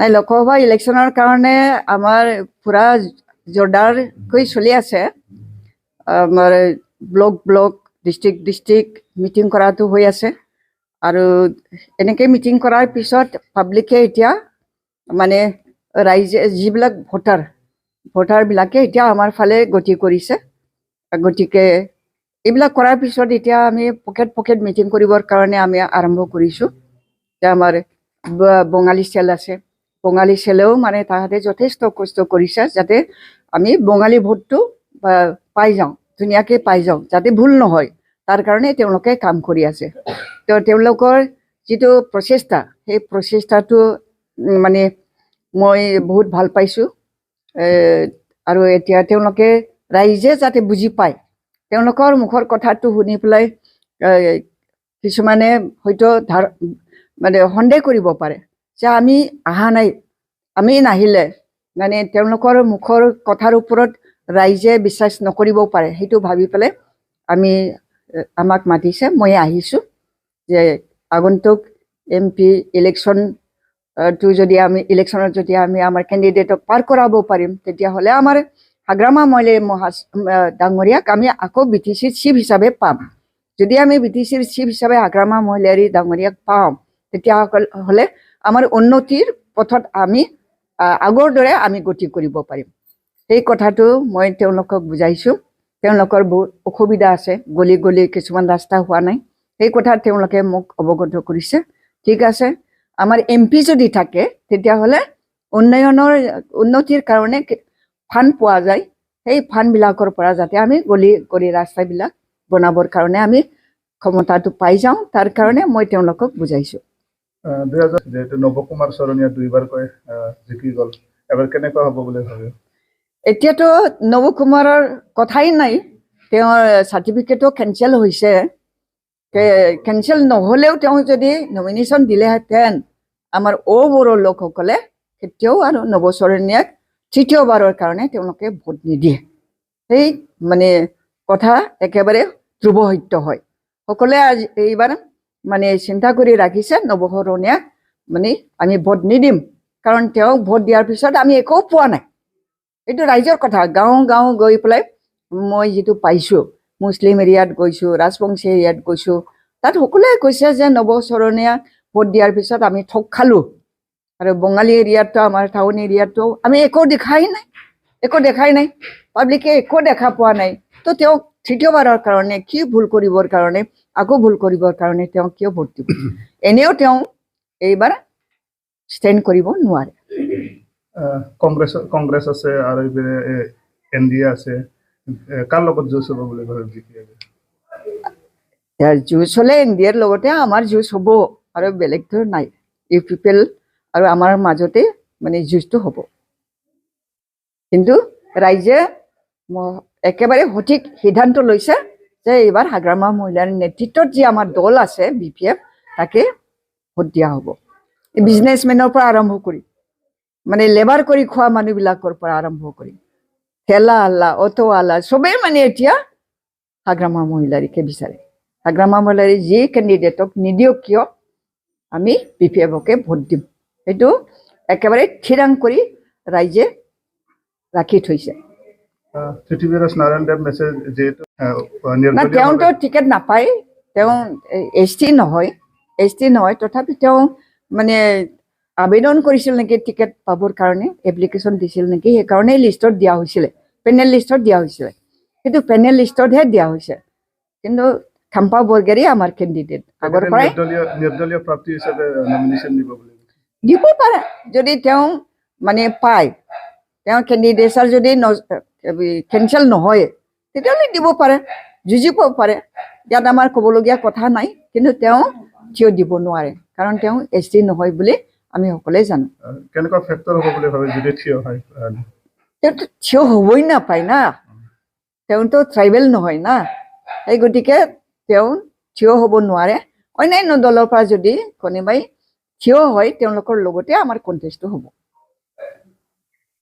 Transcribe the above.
লোকসভা ইলেকশ্যনৰ কাৰণে আমাৰ পুৰা জোৰদাৰকৈ চলি আছে। আমাৰ ব্লক ডিষ্ট্ৰিক্ট মিটিং কৰাটো হৈ আছে আৰু এনেকৈ মিটিং কৰাৰ পিছত পাব্লিকে এতিয়া মানে ৰাইজে যিবিলাক ভোটাৰবিলাকে এতিয়া আমাৰ ফালে গতি কৰিছে। গতিকে এইবিলাক কৰাৰ পিছত এতিয়া আমি পকেট মিটিং কৰিবৰ কাৰণে আমি আৰম্ভ কৰিছোঁ। এতিয়া আমাৰ বঙালী চেল আছে, বঙালী চেলেও মানে তাহাঁতে যথেষ্ট কষ্ট কৰিছে যাতে আমি বঙালী ভোটটো পাই যাওঁ, ধুনীয়াকৈ পাই যাওঁ, যাতে ভুল নহয়, তাৰ কাৰণে তেওঁলোকে কাম কৰি আছে। তেওঁলোকৰ যিটো প্ৰচেষ্টা, সেই প্ৰচেষ্টাটো মানে মই বহুত ভাল পাইছোঁ। আৰু এতিয়া তেওঁলোকে ৰাইজে যাতে বুজি পায়, তেওঁলোকৰ মুখৰ কথাটো শুনি পেলাই কিছুমানে হয়তো মানে সন্দেহ কৰিব পাৰে যে আমি অহা নাই, আমি নাহিলে মানে তেওঁলোকৰ মুখৰ কথাৰ ওপৰত ৰাইজে বিশ্বাস নকৰিব পাৰে। সেইটো ভাবি পেলাই আমাক মাতিছে, মই আহিছোঁ যে আগন্তুক MP ইলেকশ্যনটো যদি ইলেকশ্যনত যদি আমি আমাৰ কেণ্ডিডেটক পাৰ কৰাব পাৰিম, তেতিয়াহ'লে আমাৰ হাগ্ৰামা মইলী ডাঙৰীয়াক আমি আকৌ BTCৰ চিফ হিচাপে পাম। যদি আমি BTCৰ চিফ হিচাপে হাগ্ৰামা মইলী ডাঙৰীয়াক পাওঁ, তেতিয়াহ'লে আমাৰ উন্নতিৰ পথত আমি আগৰ দৰে আমি গতি কৰিব পাৰিম। সেই কথাটো মই তেওঁলোকক বুজাইছোঁ। তেওঁলোকৰ বহুত অসুবিধা আছে, গলি কিছুমান ৰাস্তা হোৱা নাই, সেই কথা তেওঁলোকে মোক অৱগত কৰিছে। ঠিক আছে, আমাৰ MP যদি থাকে তেতিয়াহ'লে উন্নতিৰ কাৰণে ফাণ্ড পোৱা যায়, সেই ফাণ্ডবিলাকৰ পৰা যাতে আমি গলি ৰাস্তাবিলাক বনাবৰ কাৰণে আমি ক্ষমতাটো পাই যাওঁ, তাৰ কাৰণে মই তেওঁলোকক বুজাইছোঁ। 2000 যেহেতু নৱকুমাৰ চৰণীয়া দুইবাৰকৈ জিকি গ'ল, এবাৰ কেনেকুৱা হ'ব বুলি ভাবে? এতিয়াতো নৱকুমাৰৰ কথাই নাই, তেওঁৰ চাৰ্টিফিকেটো কেঞ্চেল হৈছে। কেঞ্চেল নহ'লেও তেওঁ যদি নমিনেশ্যন দিলেহেঁতেন, আমাৰ বড়ো লোকসকলে কেতিয়াও আৰু নৱচৰণীয়াক তৃতীয়বাৰৰ কাৰণে তেওঁলোকে ভোট নিদিয়ে। সেই মানে কথা একেবাৰে ধ্ৰুৱ সত্য হয়। সকলোৱে এইবাৰ মানে চিন্তা কৰি ৰাখিছে নৱচৰণীয়াক মানে আমি ভোট নিদিম, কাৰণ তেওঁক ভোট দিয়াৰ পিছত আমি একো পোৱা নাই। এইটো ৰাইজৰ কথা। গাঁও গৈ পেলাই মই যিটো পাইছোঁ, মুছলিম এৰিয়াত গৈছোঁ, ৰাজবংশী এৰিয়াত গৈছোঁ, তাত সকলোৱে কৈছে যে নৱচৰণীয়াক ভোট দিয়াৰ পিছত আমি ঠগ খালোঁ। আৰু বঙালী এৰিয়াততো, আমাৰ টাউন এৰিয়াতো আমি একো দেখাই নাই, পাব্লিকে একো দেখা পোৱা নাই। তো তেওঁক তৃতীয়বাৰৰ কাৰণে কি ভুল কৰিবৰ কাৰণে, আকৌ ভুল কৰিবৰ কাৰণে তেওঁ কিয় ভোট দিব? এনেও তেওঁ এইবাৰ ষ্টেণ্ড কৰিব নোৱাৰে। কংগ্ৰেছ আছে আৰু এইপিনে NDA আছে, কাৰ লগত যুঁজ হ'ব বুলি ভাবে? যুঁজ হ'লে NDAৰ লগতে আমাৰ যুঁজ হ'ব, আৰু বেলেগটো নাই। UPPL আৰু আমাৰ মাজতে মানে যুঁজটো হ'ব। কিন্তু ৰাইজে একেবাৰে সঠিক সিদ্ধান্ত লৈছে যে এইবাৰ হাগ্ৰামা মহিলাৰ নেতৃত্বত যি আমাৰ দল আছে BPF, তাকে ভোট দিয়া হ'ব। বিজনেছমেনৰ পৰা আৰম্ভ কৰি, মানে লেবাৰ কৰি খোৱা মানুহবিলাকৰ পৰা আৰম্ভ কৰি, ঠেলা আল্লা, অটোৱালা, চবেই মানে এতিয়া হাগ্ৰামা মহিলাৰীকে বিচাৰে। হাগ্ৰামা মহিলাৰী যি কেণ্ডিডেটক নিদিয়ক কিয়, আমি BPFকে ভোট দিম, সেইটো একেবাৰে থিৰাং কৰি ৰাইজে ৰাখি থৈছে। তেওঁতো টিকেট নাপায়, তেওঁ ST নহয়, তথাপি তেওঁ মানে আবেদন কৰিছিল নেকি টিকেট পাবৰ কাৰণে, এপ্লিকেশ্যন দিছিল নেকি, সেইকাৰণে লিষ্টত দিয়া হৈছিলে, পেনেল লিষ্টত দিয়া হৈছিলে। কিন্তু পেনেল লিষ্টতহে দিয়া হৈছে। কিন্তু খাম্পা বৰগেৰী আমাৰ কেণ্ডিডেট, আগৰ পৰাই নিৰ্দলীয় প্ৰাৰ্থী হিচাপে নমিনেশ্যন দিব পাৰে। যদি তেওঁ মানে পায়, তেওঁ কেণ্ডিডেটছৰ যদি কেঞ্চেল নহয়, তেতিয়াহ'লে দিব পাৰে, যুঁজিব পাৰে। ইয়াত আমাৰ ক'বলগীয়া কথা নাই, কিন্তু তেওঁ থিয় দিব নোৱাৰে, কাৰণ তেওঁ ST নহয় বুলি আমি সকলোৱে জানো। কেনেকুৱা ফেক্টৰ হ'ব বুলি ভাবে যদি থিয় হয়? তেওঁতো থিয় হ'বই নাপায় না, তেওঁতো ট্ৰাইবেল নহয় না, সেই গতিকে তেওঁ থিয় হ'ব নোৱাৰে। অন্যান্য দলৰ পৰা যদি কোনোবাই থিয় হয়, তেওঁলোকৰ লগতে আমাৰ কণ্টেষ্টটো হ'ব।